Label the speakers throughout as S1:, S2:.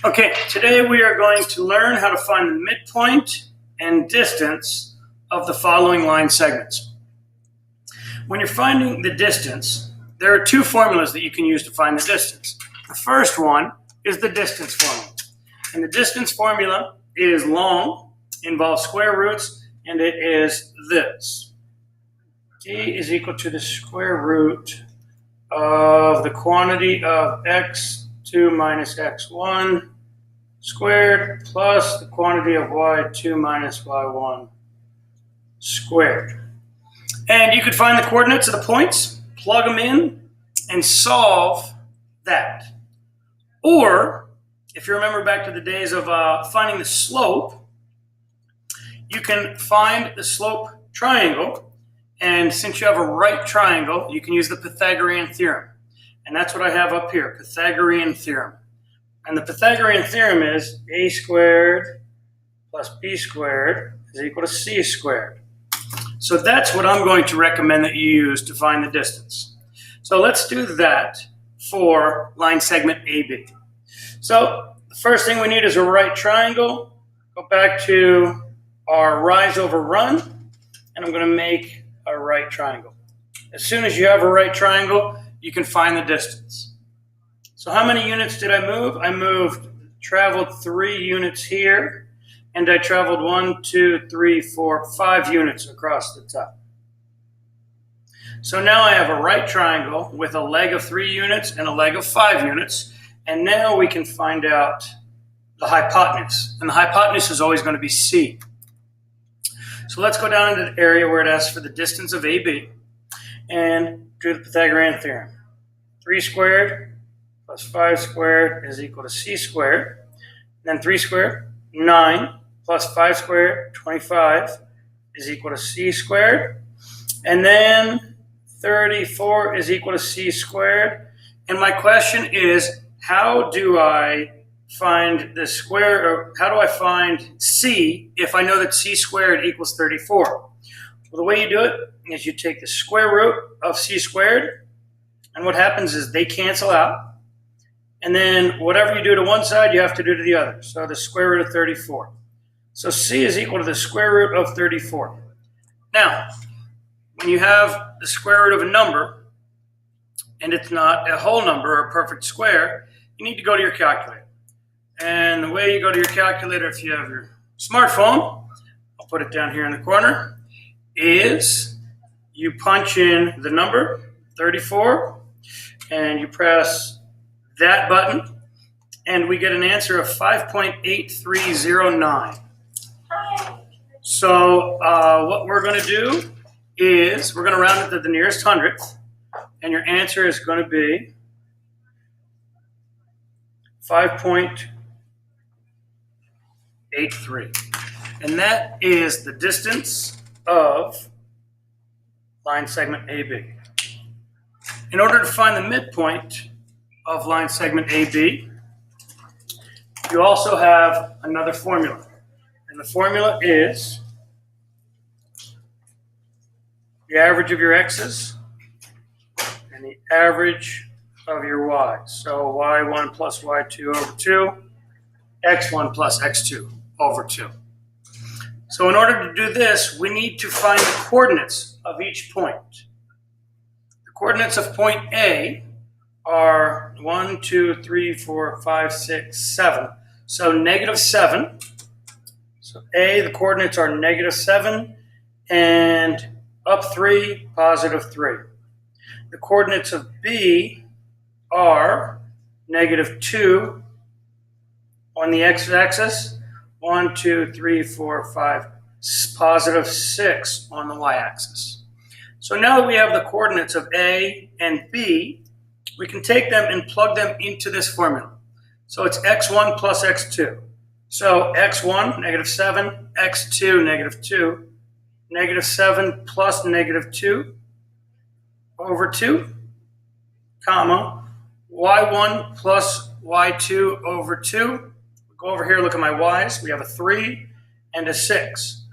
S1: Okay, today we are going to learn how to find the midpoint and distance of the following line segments. When you're finding the distance, there are two formulas that you can use to find the distance. The first one is the distance formula. And the distance formula is long, involves square roots, and it is this. D is equal to the square root of the quantity of x2 minus x1 squared plus the quantity of y2 minus y1 squared. And you could find the coordinates of the points, plug them in, and solve that. Or, if you remember back to the days of finding the slope, you can find the slope triangle, and since you have a right triangle, you can use the Pythagorean theorem. And that's what I have up here, Pythagorean theorem. And the Pythagorean theorem is a squared plus b squared is equal to c squared. So that's what I'm going to recommend that you use to find the distance. So let's do that for line segment AB. So the first thing we need is a right triangle. Go back to our rise over run, and I'm going to make a right triangle. As soon as you have a right triangle, you can find the distance. So how many units did I move? I traveled 3 units here, and I traveled 1, 2, 3, 4, 5 units across the top. So now I have a right triangle with a leg of 3 units and a leg of 5 units, and now we can find out the hypotenuse, and the hypotenuse is always going to be C. So let's go down into the area where it asks for the distance of AB and do the Pythagorean theorem. 3 squared plus 5 squared is equal to c squared. Then 3 squared, 9, plus 5 squared, 25, is equal to c squared. And then 34 is equal to c squared. And my question is, how do I find the square, or how do I find c if I know that c squared equals 34? Well, the way you do it is you take the square root of c squared, and what happens is they cancel out. And then whatever you do to one side, you have to do to the other. So the square root of 34. So c is equal to the square root of 34. Now, when you have the square root of a number, and it's not a whole number or a perfect square, you need to go to your calculator. And the way you go to your calculator, if you have your smartphone, I'll put it down here in the corner, is you punch in the number 34, and you press that button, and we get an answer of 5.8309. So what we're going to do is we're going to round it to the nearest hundredth, and your answer is going to be 5.83. And that is the distance of line segment AB. In order to find the midpoint of line segment AB, you also have another formula. And the formula is the average of your x's and the average of your y's. So y1 plus y2 over 2, x1 plus x2 over 2. So in order to do this, we need to find the coordinates of each point. The coordinates of point A are 1, 2, 3, 4, 5, 6, 7. So negative 7. So A, the coordinates are negative 7, and up 3, positive 3. The coordinates of B are negative 2 on the x-axis, 1, 2, 3, 4, 5, positive 6 on the y-axis. So now that we have the coordinates of A and B, we can take them and plug them into this formula. So it's x1 plus x2. So x1, negative 7, x2, negative 2, negative 7 plus negative 2 over 2, comma, y1 plus y2 over 2. Go over here, look at my y's. We have a 3 and a 6.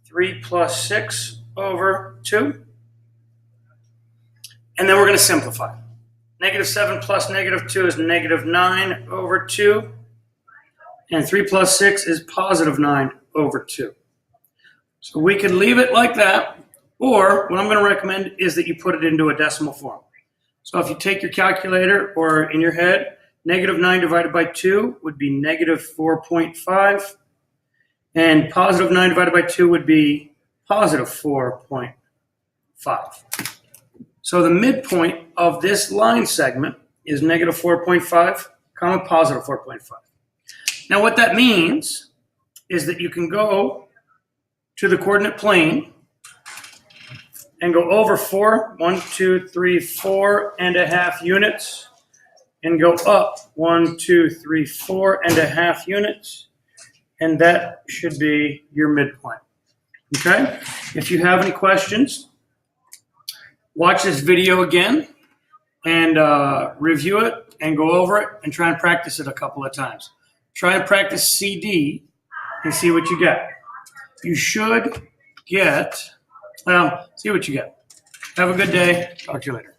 S1: 3 plus 6 over 2. And then we're going to simplify. Negative 7 plus negative 2 is negative 9 over 2. And 3 plus 6 is positive 9 over 2. So we could leave it like that, or what I'm going to recommend is that you put it into a decimal form. So if you take your calculator or in your head, negative 9 divided by 2 would be negative 4.5, and positive 9 divided by 2 would be positive 4.5. So the midpoint of this line segment is negative 4.5, comma positive 4.5. Now what that means is that you can go to the coordinate plane and go over 4 and a half units, and go up 4 and a half units, and that should be your midpoint. Okay? If you have any questions, watch this video again and review it and go over it and try and practice it a couple of times. Try and practice CD and see what you get. You should get, see what you get. Have a good day. Talk to you later.